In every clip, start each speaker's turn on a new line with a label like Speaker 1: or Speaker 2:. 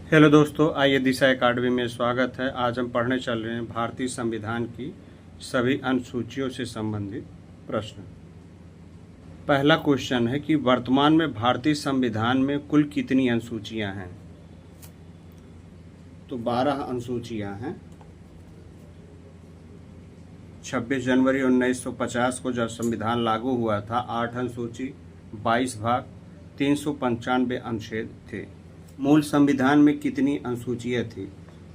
Speaker 1: Hello दोस्तों, आइए दिशा academy में स्वागत है। आज हम पढ़ने चल रहे हैं भारतीय संविधान की सभी अनुसूचियों से संबंधित प्रश्न। पहला क्वेश्चन है कि वर्तमान में भारतीय संविधान में कुल कितनी अनुसूचियां हैं? तो 12 अनुसूचियां हैं। 26 जनवरी 1950 को जब संविधान लागू हुआ था, 8 अनुसूची, 22 भाग, 395 अनुच्छेद थे। मूल संविधान में कितनी अनुसूचियां थी?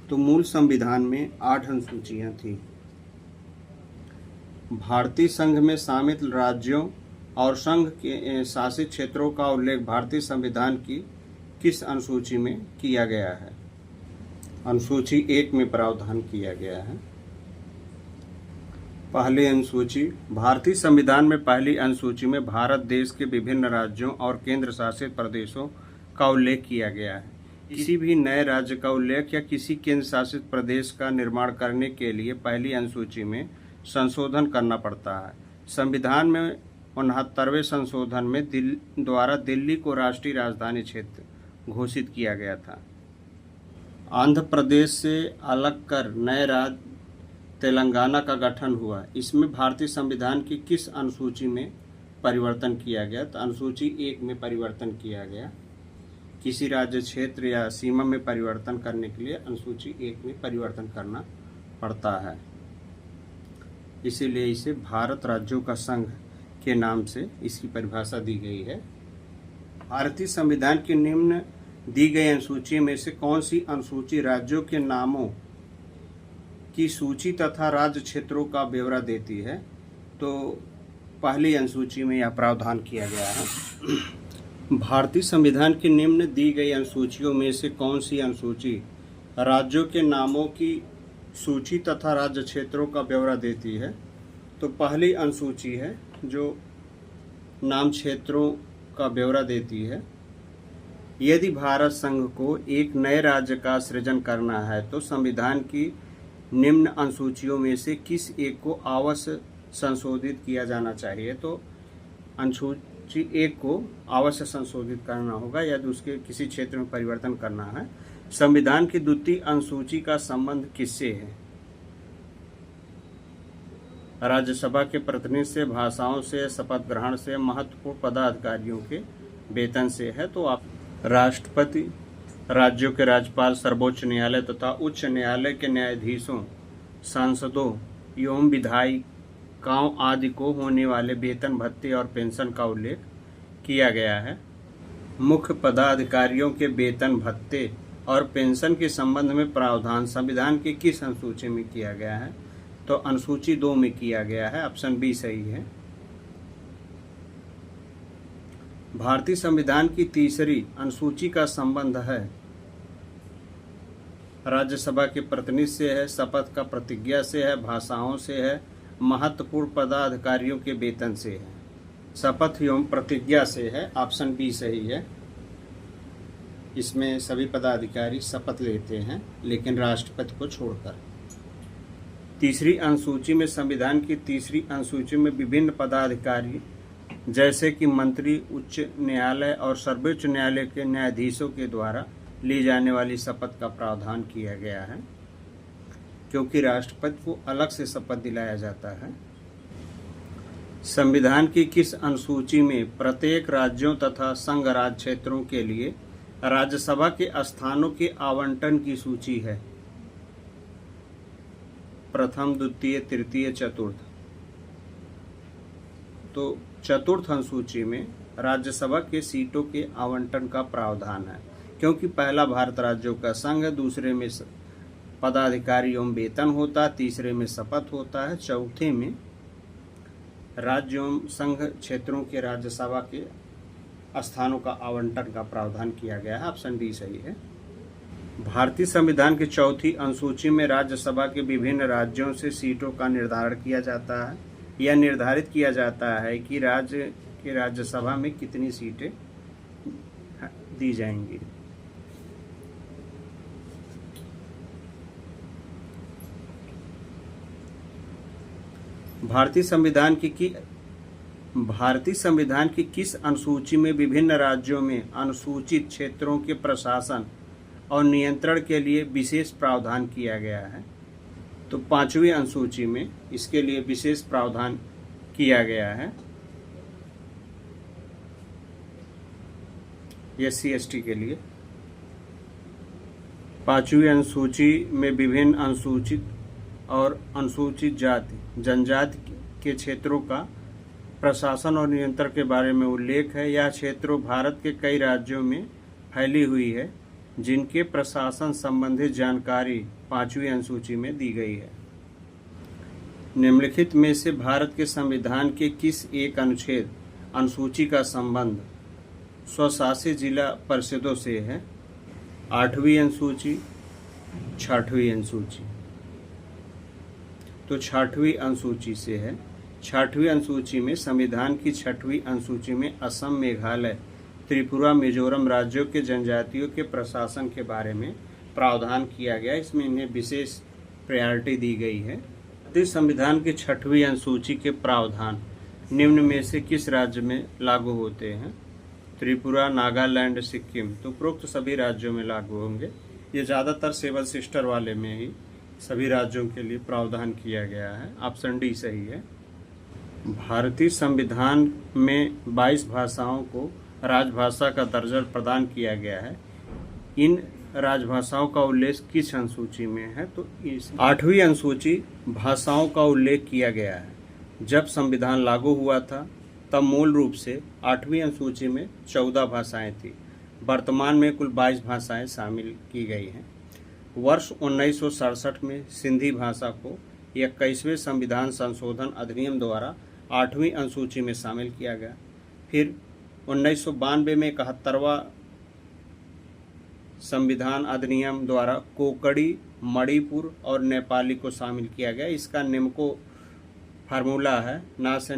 Speaker 1: तो मूल संविधान में 8 अनुसूचियां थी। भारतीय संघ में शामिल राज्यों और संघ के शासित क्षेत्रों का उल्लेख भारतीय संविधान की किस अनुसूची में किया गया है? अनुसूची 1 में प्रावधान किया गया है। पहली अनुसूची, भारतीय संविधान में पहली अनुसूची में भारत देश के विभिन्न राज्यों और केंद्र शासित प्रदेशों का उल्लेख किया गया है। किसी भी नए राज्य का उल्लेख या किसी केंद्र शासित प्रदेश का निर्माण करने के लिए पहली अनुसूची में संशोधन करना पड़ता है। संविधान में 69वें संशोधन में द्वारा दिल्ली को राष्ट्रीय राजधानी क्षेत्र घोषित किया गया था। आंध्र प्रदेश से अलग कर नए राज्य तेलंगाना का गठन हुआ। इसमें भारतीय संविधान की किस अनुसूची में परिवर्तन किया गया? तो अनुसूची 1 में परिवर्तन किया गया। किसी राज्य क्षेत्र या सीमा में परिवर्तन करने के लिए अनुसूची 1 में परिवर्तन करना पड़ता है, इसीलिए इसे भारत राज्यों का संघ के नाम से इसकी परिभाषा दी गई है। भारतीय संविधान की निम्न दी गई अनुसूची में से कौन सी अनुसूची राज्यों के नामों की सूची तथा राज्य क्षेत्रों का ब्यौरा देती है? तो पहली अनुसूची में यह प्रावधान किया गया है। भारतीय संविधान की निम्न दी गई अनुसूचियों में से कौन सी अनुसूची राज्यों के नामों की सूची तथा राज्य क्षेत्रों का ब्यौरा देती है? तो पहली अनुसूची है जो नाम क्षेत्रों का ब्यौरा देती है। यदि भारत संघ को एक नए राज्य का सृजन करना है तो संविधान की निम्न अनुसूचियों में से किस एक को अवश्य संशोधित किया जाना चाहिए? तो अनुसूची 1 को अवश्य संशोधित करना होगा यदि उसके किसी क्षेत्र में परिवर्तन करना है। संविधान की द्वितीय अनुसूची का संबंध किससे है? राज्यसभा के प्रतिनिधि से, भाषाओं से, शपथ ग्रहण से, महत्वपूर्ण पदाधिकारियों के वेतन से है। तो आप राष्ट्रपति, राज्यों के राज्यपाल, सर्वोच्च न्यायालय तथा उच्च न्यायालय के न्यायाधीशों, सांसदों एवं विधायिकाओं आदि को होने वाले वेतन, भत्ते और पेंशन का उल्लेख किया गया है। मुख्य पदाधिकारियों के वेतन, भत्ते और पेंशन के संबंध में प्रावधान संविधान की किस अनुसूची में किया गया है? तो अनुसूची 2 में किया गया है। ऑप्शन बी सही है। भारतीय संविधान की तीसरी अनुसूची का संबंध है राज्यसभा के प्रतिनिधि से है, शपथ का प्रतिज्ञा से है, भाषाओं से है, महत्वपूर्ण पदाधिकारियों के वेतन से है। शपथ एवं प्रतिज्ञा से है। ऑप्शन बी सही है। इसमें सभी पदाधिकारी शपथ लेते हैं, लेकिन राष्ट्रपति को छोड़कर। तीसरी अनुसूची में, संविधान की तीसरी अनुसूची में विभिन्न पदाधिकारी जैसे कि मंत्री, उच्च न्यायालय और सर्वोच्च न्यायालय के न्यायाधीशों के द्वारा ली जाने वाली शपथ का प्रावधान किया गया है, क्योंकि राष्ट्रपति को अलग से शपथ दिलाया जाता है। संविधान की किस अनुसूची में प्रत्येक राज्यों तथा संघ राज्य क्षेत्रों के लिए राज्यसभा के स्थानों के आवंटन की सूची है? प्रथम, द्वितीय, तृतीय, चतुर्थ। तो चतुर्थ अनुसूची में राज्यसभा के सीटों के आवंटन का प्रावधान है, क्योंकि पहला भारत राज्यों का संघ, दूसरे में पदाधिकारी एवं वेतन होता, तीसरे में शपथ होता है, चौथे में राज्य एवं संघ क्षेत्रों के राज्यसभा के स्थानों का आवंटन का प्रावधान किया गया है। ऑप्शन डी सही है। भारतीय संविधान की चौथी अनुसूची में राज्यसभा के विभिन्न राज्यों से सीटों का निर्धारण किया जाता है। यह निर्धारित किया जाता है कि राज्य के राज्यसभा में कितनी सीटें दी जाएंगी। भारतीय संविधान की किस अनुसूची में विभिन्न राज्यों में अनुसूचित क्षेत्रों के प्रशासन और नियंत्रण के लिए विशेष प्रावधान किया गया है। तो 5वीं अनुसूची में इसके लिए विशेष प्रावधान किया गया है SC/ST के लिए। 5वीं अनुसूची में विभिन्न अनुसूचित और अनुसूचित जाति जनजाति के क्षेत्रों का प्रशासन और नियंत्रण के बारे में उल्लेख है। यह क्षेत्रों भारत के कई राज्यों में फैली हुई है, जिनके प्रशासन संबंधित जानकारी 5वीं अनुसूची में दी गई है। निम्नलिखित में से भारत के संविधान के किस एक अनुच्छेद अनुसूची का संबंध स्वशासित जिला परिषदों से है? 8वीं अनुसूची, 6वीं अनुसूची। तो 6वीं अनुसूची से है। 6वीं अनुसूची में संविधान की 6वीं अनुसूची में असम, मेघालय, त्रिपुरा, मिजोरम राज्यों के जनजातियों के प्रशासन के बारे में प्रावधान किया गया। इसमें इन्हें विशेष प्रायोरिटी दी गई है। संविधान की 6वीं अनुसूची के प्रावधान निम्न में से किस राज्य में लागू होते हैं? त्रिपुरा, नागालैंड, सिक्किम। तो उपरोक्त सभी राज्यों में लागू होंगे। ये ज़्यादातर 7 सिस्टर वाले में ही सभी राज्यों के लिए प्रावधान किया गया है। ऑप्शन डी सही है। भारतीय संविधान में 22 भाषाओं को राजभाषा का दर्जा प्रदान किया गया है। इन राजभाषाओं का उल्लेख किस अनुसूची में है? तो इस 8वीं अनुसूची भाषाओं का उल्लेख किया गया है। जब संविधान लागू हुआ था तब मूल रूप से 8वीं अनुसूची में 14 भाषाएं थी। वर्तमान में कुल 22 भाषाएं शामिल की गई हैं। वर्ष 1967 में सिंधी भाषा को 21वें संविधान संशोधन अधिनियम द्वारा 8वीं अनुसूची में शामिल किया गया। फिर 1992 में 71वां संविधान अधिनियम द्वारा कोकड़ी, मणिपुर और नेपाली को शामिल किया गया। इसका निम्को फार्मूला है: ना से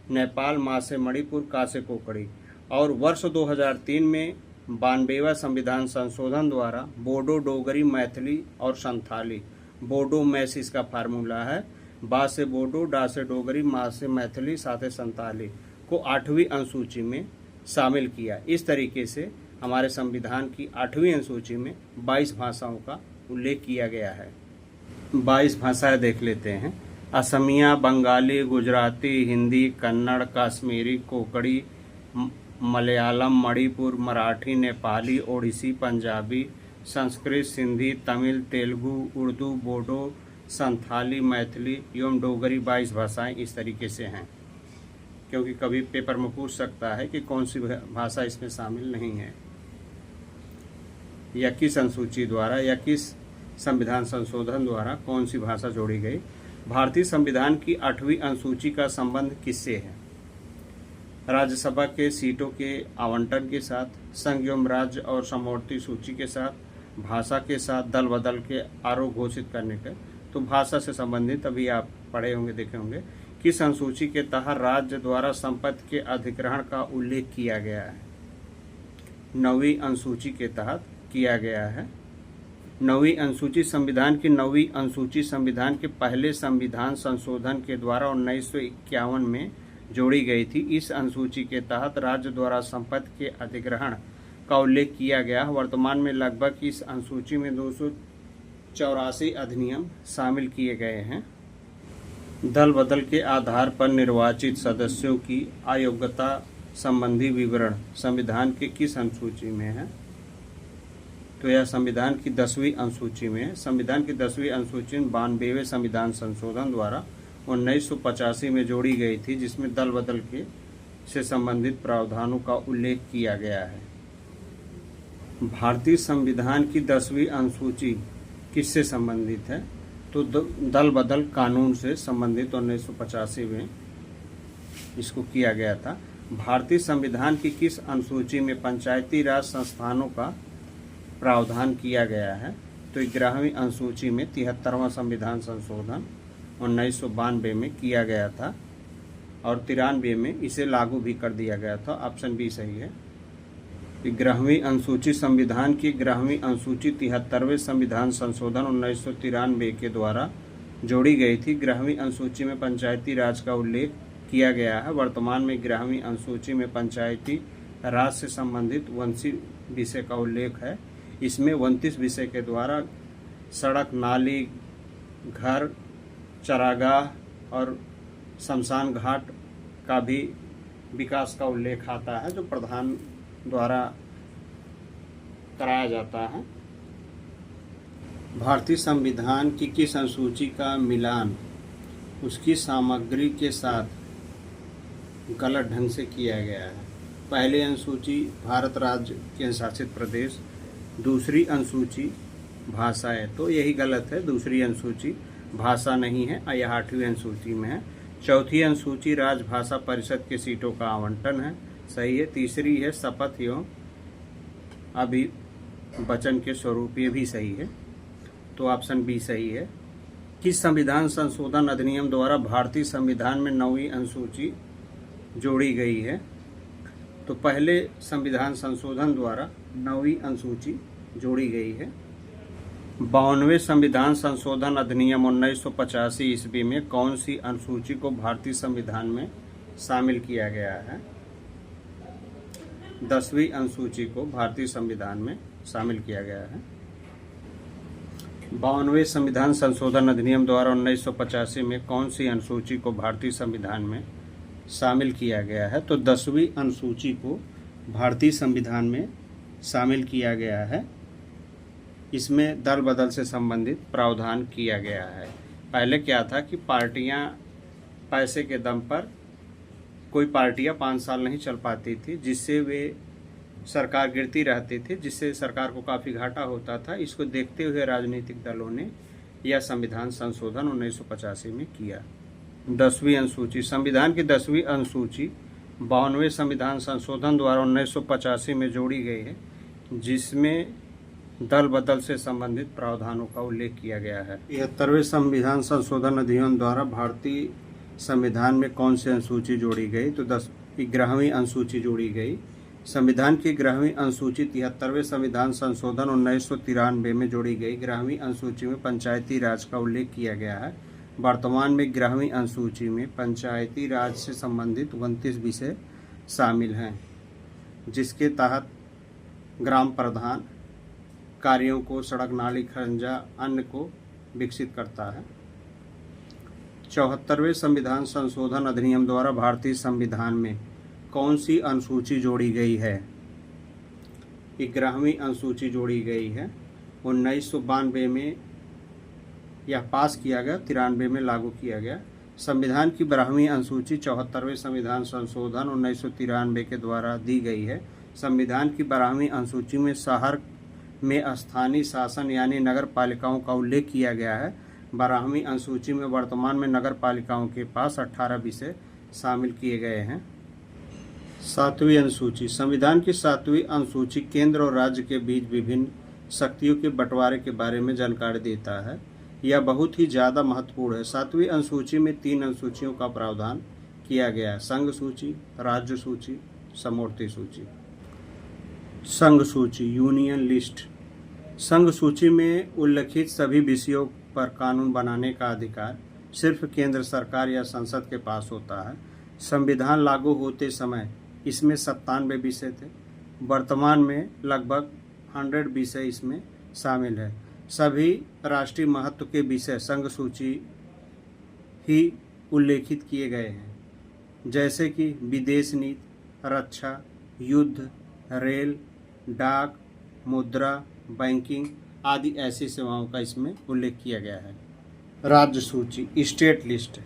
Speaker 1: नेपाल, मा से मणिपुर, का से कोकड़ी। और वर्ष 2003 में 92वां संविधान संशोधन द्वारा बोडो, डोगरी, मैथिली और संथाली, बोडो मैस इसका फार्मूला है, बा से बोडो, डा से डोगरी, मा से मैथिली, सा से संथाली को 8वीं अनुसूची में शामिल किया। इस तरीके से हमारे संविधान की 8वीं अनुसूची में 22 भाषाओं का उल्लेख किया गया है। 22 भाषाएं देख लेते हैं: असमिया, बंगाली, गुजराती, हिंदी, कन्नड़, कश्मीरी, कोकड़ी, मलयालम, मणिपुर, मराठी, नेपाली, ओडिसी, पंजाबी, संस्कृत, सिंधी, तमिल, तेलुगु, उर्दू, बोडो, संथाली, मैथिली एवं डोगरी। 22 भाषाएं इस तरीके से हैं, क्योंकि कभी पेपर में पूछ सकता है कि कौन सी भाषा इसमें शामिल नहीं है, या किस अनुसूची द्वारा या किस संविधान संशोधन द्वारा कौन सी भाषा जोड़ी गई। भारतीय संविधान की 8वीं अनुसूची का संबंध किससे है? राज्यसभा के सीटों के आवंटन के साथ, संघ एवं राज्य और समवर्ती सूची के साथ, भाषा के साथ, दल बदल के आरोप घोषित करने के। तो भाषा से संबंधित अभी आप पढ़े होंगे, देखे होंगे। किस अनुसूची के तहत राज्य द्वारा संपत्ति के अधिग्रहण का उल्लेख किया गया है? 9वीं अनुसूची के तहत किया गया है। 9वीं अनुसूची संविधान की 9वीं अनुसूची संविधान के पहले संविधान संशोधन के द्वारा 1951 में जोड़ी गई थी। इस अनुसूची के तहत राज्य द्वारा संपत्ति के अधिग्रहण का उल्लेख किया गया। वर्तमान में लगभग इस अनुसूची में 284 अधिनियम शामिल किए गए हैं। दल बदल के आधार पर निर्वाचित सदस्यों की अयोग्यता संबंधी विवरण संविधान के किस अनुसूची में है? तो यह संविधान की 10वीं अनुसूची में है। संविधान की 10वीं अनुसूची 92वें संविधान संशोधन द्वारा 1985 में जोड़ी गई थी, जिसमें दल बदल के से संबंधित प्रावधानों का उल्लेख किया गया है। भारतीय संविधान की 10वीं अनुसूची किससे संबंधित है? तो दल बदल कानून से संबंधित 1985 में इसको किया गया था। भारतीय संविधान की किस अनुसूची में पंचायती राज संस्थानों का प्रावधान किया गया है? तो 11वीं अनुसूची में 73वां संविधान संशोधन 1992 में किया गया था और 93 में इसे लागू भी कर दिया गया था। ऑप्शन बी सही है। 11वीं अनुसूची संविधान की 11वीं अनुसूची 73वें संविधान संशोधन 1993 के द्वारा जोड़ी गई थी। 11वीं अनुसूची में पंचायती राज का उल्लेख किया गया है। वर्तमान में 11वीं अनुसूची में पंचायती राज से संबंधित वंशी विषय का उल्लेख है। इसमें 29 विषय के द्वारा सड़क, नाली, घर, चरागाह और शमशान घाट का भी विकास का उल्लेख आता है, जो प्रधान द्वारा कराया जाता है। भारतीय संविधान की किस अनुसूची का मिलान उसकी सामग्री के साथ गलत ढंग से किया गया है? पहली अनुसूची भारत राज्य केंद्र शासित प्रदेश, दूसरी अनुसूची भाषा है, तो यही गलत है। दूसरी अनुसूची भाषा नहीं है, यह 8वीं अनुसूची में है। चौथी अनुसूची राजभाषा परिषद की सीटों का आवंटन है, सही है। तीसरी है शपथ एवं अभिवचन के स्वरूप, ये भी सही है, तो ऑप्शन बी सही है। किस संविधान संशोधन अधिनियम द्वारा भारतीय संविधान में 9वीं अनुसूची जोड़ी गई है? तो पहले संविधान संशोधन द्वारा 9वीं अनुसूची जोड़ी गई है। 52वें संविधान संशोधन अधिनियम 1985 ईस्वी में कौन सी अनुसूची को भारतीय संविधान में शामिल किया गया है? 10वीं अनुसूची को भारतीय संविधान में शामिल किया गया है। 52वें संविधान संशोधन अधिनियम द्वारा 1985 में कौन सी अनुसूची को भारतीय संविधान में शामिल किया गया है? तो 10वीं अनुसूची को भारतीय संविधान में शामिल किया गया है। इसमें दल बदल से संबंधित प्रावधान किया गया है। पहले क्या था कि पार्टियां पैसे के दम पर, कोई पार्टियां 5 साल नहीं चल पाती थी, जिससे वे सरकार गिरती रहती थी, जिससे सरकार को काफ़ी घाटा होता था। इसको देखते हुए राजनीतिक दलों ने यह संविधान संशोधन 1985 में किया। 10वीं अनुसूची, संविधान की 10वीं अनुसूची 52वें संविधान संशोधन द्वारा 1985 में जोड़ी गई है, जिसमें दल बदल से संबंधित प्रावधानों का उल्लेख किया गया है। 73वें संविधान संशोधन अधिनियम द्वारा भारतीय संविधान में कौन सी अनुसूची जोड़ी गई? तो 11वीं अनुसूची जोड़ी गई। संविधान की 11वीं अनुसूची 73वें संविधान संशोधन 1993 में जोड़ी गई। 11वीं अनुसूची में पंचायती राज का उल्लेख किया गया है। वर्तमान में 11वीं अनुसूची में पंचायती राज से संबंधित 29 विषय शामिल हैं, जिसके तहत ग्राम प्रधान कार्यों को, सड़क, नाली, खंजा, अन्य को विकसित करता है। 74वें संविधान संशोधन अधिनियम द्वारा भारतीय संविधान में कौन सी अनुसूची जोड़ी गई है? 11वीं अनुसूची जोड़ी गई है। 1992 में यह पास किया गया, 93 में लागू किया गया। संविधान की 12वीं अनुसूची 74वें संविधान संशोधन 1993 के द्वारा दी गई है। संविधान की 12वीं अनुसूची में शहर में स्थानीय शासन यानी नगर पालिकाओं का उल्लेख किया गया है। 12वीं अनुसूची में वर्तमान में नगर पालिकाओं के पास 18 विषय शामिल किए गए हैं। 7वीं अनुसूची, संविधान की 7वीं अनुसूची केंद्र और राज्य के बीच विभिन्न शक्तियों के बंटवारे के बारे में जानकारी देता है। यह बहुत ही ज़्यादा महत्वपूर्ण है। 7वीं अनुसूची में 3 अनुसूचियों का प्रावधान किया गया है: संघ सूची, राज्य सूची, समवर्ती सूची। संघ सूची, यूनियन लिस्ट। संघ सूची में उल्लिखित सभी विषयों पर कानून बनाने का अधिकार सिर्फ केंद्र सरकार या संसद के पास होता है। संविधान लागू होते समय इसमें 97 विषय थे। वर्तमान में लगभग 100 विषय इसमें शामिल है। सभी राष्ट्रीय महत्व के विषय संघ सूची ही उल्लेखित किए गए हैं, जैसे कि विदेश नीति, रक्षा, युद्ध, रेल, डाक, मुद्रा, बैंकिंग आदि ऐसी सेवाओं का इसमें उल्लेख किया गया है। राज्य सूची, स्टेट लिस्ट।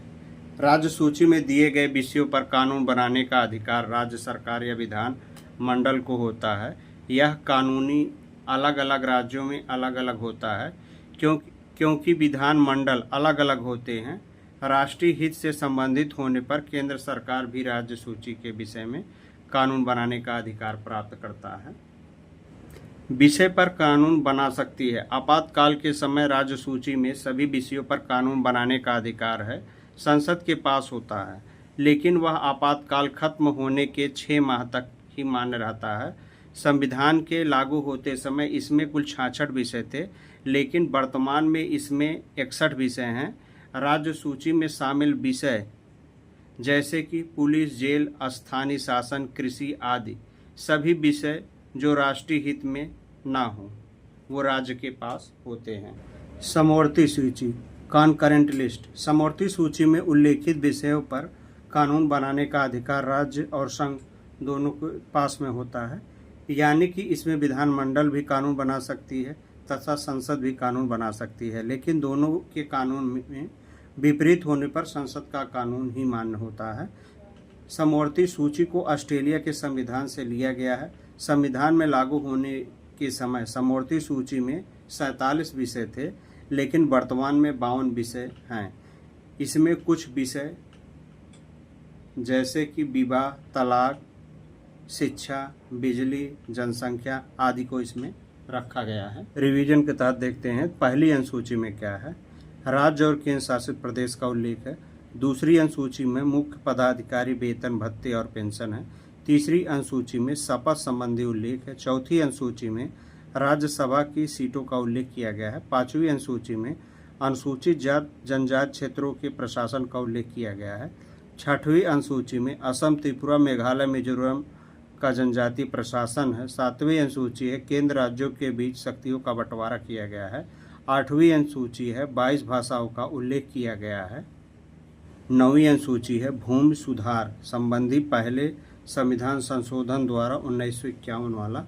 Speaker 1: राज्य सूची में दिए गए विषयों पर कानून बनाने का अधिकार राज्य सरकार या विधान मंडल को होता है। यह कानूनी अलग अलग राज्यों में अलग अलग होता है, क्योंकि विधान मंडल अलग अलग होते हैं। राष्ट्रीय हित से संबंधित होने पर केंद्र सरकार भी राज्य सूची के विषय में कानून बनाने का अधिकार प्राप्त करता है, विषय पर कानून बना सकती है। आपातकाल के समय राज्य सूची में सभी विषयों पर कानून बनाने का अधिकार है संसद के पास होता है, लेकिन वह आपातकाल खत्म होने के 6 माह तक ही मान्य रहता है। संविधान के लागू होते समय इसमें कुल 66 विषय थे, लेकिन वर्तमान में इसमें 61 विषय हैं। राज्य सूची में शामिल विषय जैसे कि पुलिस, जेल, स्थानीय शासन, कृषि आदि सभी विषय जो राष्ट्रीय हित में ना हो। वो राज्य के पास होते हैं। समवर्ती सूची, कॉन्करेंट लिस्ट। समवर्ती सूची में उल्लेखित विषयों पर कानून बनाने का अधिकार राज्य और संघ दोनों के पास में होता है, यानी कि इसमें विधानमंडल भी कानून बना सकती है तथा संसद भी कानून बना सकती है, लेकिन दोनों के कानून में विपरीत होने पर संसद का कानून ही मान्य होता है। समवर्ती सूची को ऑस्ट्रेलिया के संविधान से लिया गया है। संविधान में लागू होने के समय समवर्ती सूची में 47 विषय थे, लेकिन वर्तमान में 52 विषय हैं। इसमें कुछ विषय जैसे कि विवाह, तलाक, शिक्षा, बिजली, जनसंख्या आदि को इसमें रखा गया है। रिवीजन के तहत देखते हैं पहली अनुसूची में क्या है। राज्य और केंद्र शासित प्रदेश का उल्लेख है। दूसरी अनुसूची में मुख्य पदाधिकारी वेतन, भत्ते और पेंशन है। तीसरी अनुसूची में शपथ संबंधी उल्लेख है। चौथी अनुसूची में राज्यसभा की सीटों का उल्लेख किया गया है। पांचवी अनुसूची में अनुसूचित जाति जनजाति क्षेत्रों के प्रशासन का उल्लेख किया गया है। छठवीं अनुसूची में असम, त्रिपुरा, मेघालय, मिजोरम का जनजातीय प्रशासन है। सातवीं अनुसूची है केंद्र राज्यों के बीच शक्तियों का बंटवारा किया गया है। आठवीं अनुसूची है 22 भाषाओं का उल्लेख किया गया है। नौवीं अनुसूची है भूमि सुधार संबंधी पहले संविधान संशोधन द्वारा 1951 वाला।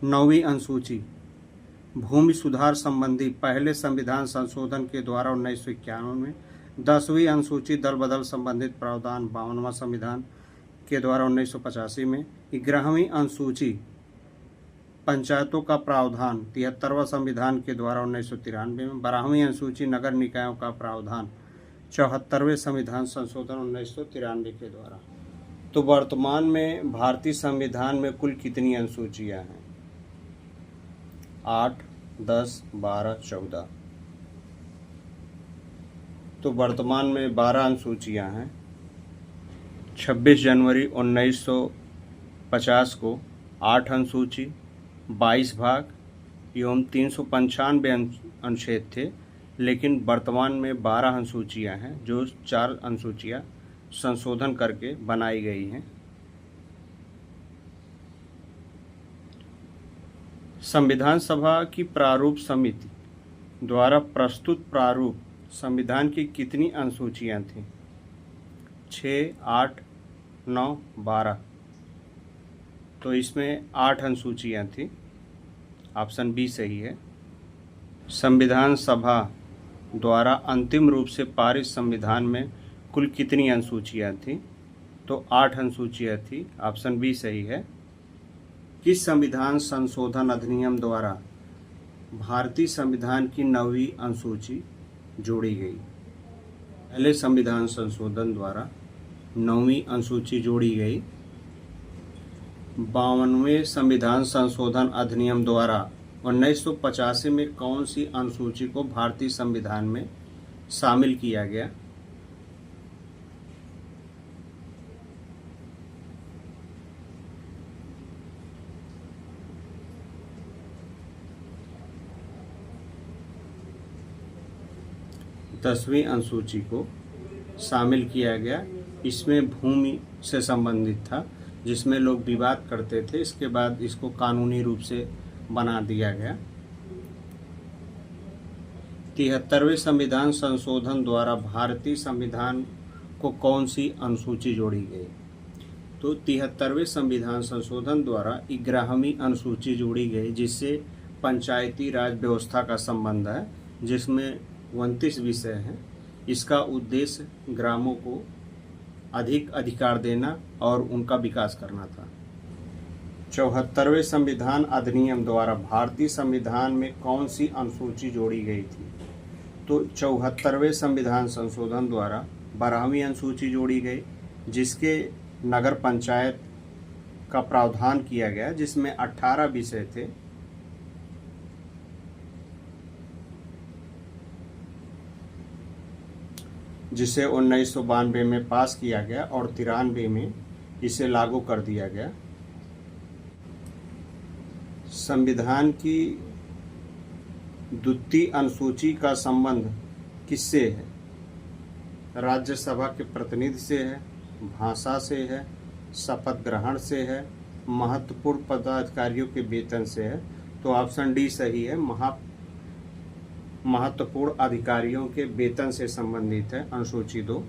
Speaker 1: नौवीं अनुसूची भूमि सुधार संबंधी पहले संविधान संशोधन के द्वारा 1951 में। 10वीं अनुसूची दल बदल संबंधित प्रावधान 52वां संविधान के द्वारा 1985 में। 11वीं अनुसूची पंचायतों का प्रावधान 73वां संविधान के द्वारा 1993 में। 12वीं अनुसूची नगर निकायों का प्रावधान 74वें संविधान संशोधन 1993 के द्वारा। तो वर्तमान में भारतीय संविधान में कुल कितनी अनुसूचियां हैं? 8, 10, 12, 14। तो वर्तमान में 12 अनुसूचियां हैं। 26 जनवरी 1950 को 8 अनुसूची, 22 भाग एवं 395 अनुच्छेद थे, लेकिन वर्तमान में 12 अनुसूचियां हैं, जो 4 अनुसूचियां संशोधन करके बनाई गई हैं। संविधान सभा की प्रारूप समिति द्वारा प्रस्तुत प्रारूप संविधान की कितनी अनुसूचियां थीं? 6, 8, 9, 12। तो इसमें 8 अनुसूचियां थीं। ऑप्शन बी सही है। संविधान सभा द्वारा अंतिम रूप से पारित संविधान में कुल कितनी अनुसूचियां थीं? तो 8 अनुसूचियां थी। ऑप्शन बी सही है। किस संविधान संशोधन अधिनियम द्वारा भारतीय संविधान की 9वीं अनुसूची जोड़ी गई? पहले संविधान संशोधन द्वारा 9वीं अनुसूची जोड़ी गई। 52वें संविधान संशोधन अधिनियम द्वारा 1985 में कौन सी अनुसूची को भारतीय संविधान में शामिल किया गया? दसवीं अनुसूची को शामिल किया गया। इसमें भूमि से संबंधित था, जिसमें लोग विवाद करते थे। इसके बाद इसको कानूनी रूप से बना दिया गया। 73वें संविधान संशोधन द्वारा भारतीय संविधान को कौन सी अनुसूची जोड़ी गई? तो 73वें संविधान संशोधन द्वारा 11वीं अनुसूची जोड़ी गई, जिससे पंचायती राज व्यवस्था का संबंध है, जिसमें 29 विषय हैं। इसका उद्देश्य ग्रामों को अधिक अधिकार देना और उनका विकास करना था। 74वें संविधान अधिनियम द्वारा भारतीय संविधान में कौन सी अनुसूची जोड़ी गई थी? तो 74वें संविधान संशोधन द्वारा 12वीं अनुसूची जोड़ी गई, जिसके नगर पंचायत का प्रावधान किया गया, जिसमें 18 विषय थे। जिसे 1992 में पास किया गया और 93 में इसे लागू कर दिया गया। संविधान की द्वितीय अनुसूची का संबंध किससे है? राज्यसभा के प्रतिनिधि से है, भाषा से है, शपथ ग्रहण से है, महत्वपूर्ण पदाधिकारियों के वेतन से है। तो ऑप्शन डी सही है, महत्वपूर्ण अधिकारियों के वेतन से संबंधित है अनुसूची 2।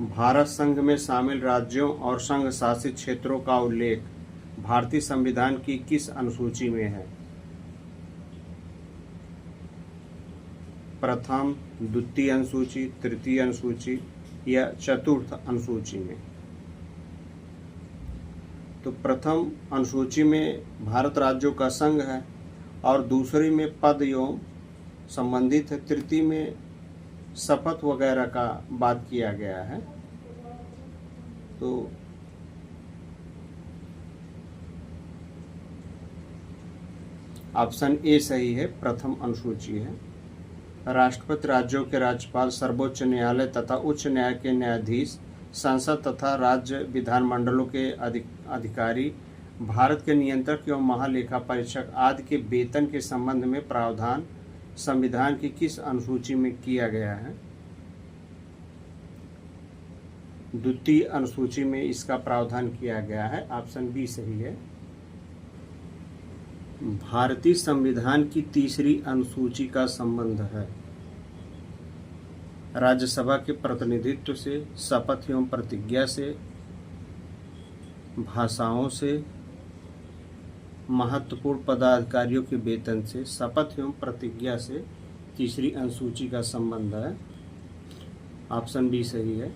Speaker 1: भारत संघ में शामिल राज्यों और संघ शासित क्षेत्रों का उल्लेख भारतीय संविधान की किस अनुसूची में है? प्रथम, द्वितीय अनुसूची, तृतीय अनुसूची या चतुर्थ अनुसूची में? तो प्रथम अनुसूची में भारत राज्यों का संघ है और दूसरी में पद एवं संबंधित है, तृतीय में शपथ वगैरह का बात किया गया है। तो ऑप्शन ए सही है, प्रथम अनुसूची है। राष्ट्रपति, राज्यों के राज्यपाल, सर्वोच्च न्यायालय तथा उच्च न्यायालय के न्यायाधीश, संसद तथा राज्य विधानमंडलों के अधिकारी, भारत के नियंत्रक एवं महालेखा परीक्षक आदि के वेतन के संबंध में प्रावधान संविधान की किस अनुसूची में किया गया है? द्वितीय अनुसूची में इसका प्रावधान किया गया है। ऑप्शन बी सही है। भारतीय संविधान की तीसरी अनुसूची का संबंध है राज्यसभा के प्रतिनिधित्व से, शपथ एवं प्रतिज्ञा से, भाषाओं से, महत्वपूर्ण पदाधिकारियों के वेतन से। शपथ एवं प्रतिज्ञा से तीसरी अनुसूची का संबंध है। ऑप्शन बी सही है।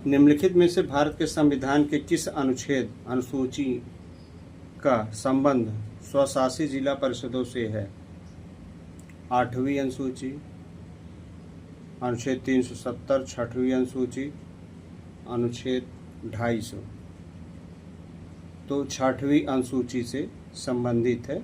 Speaker 1: निम्नलिखित में से भारत के संविधान के किस अनुसूची का संबंध स्वशासी जिला परिषदों से है? 8वीं अनुसूची, अनुच्छेद 370, 6वीं अनुसूची, अनुच्छेद 250। तो 6वीं अनुसूची से संबंधित है।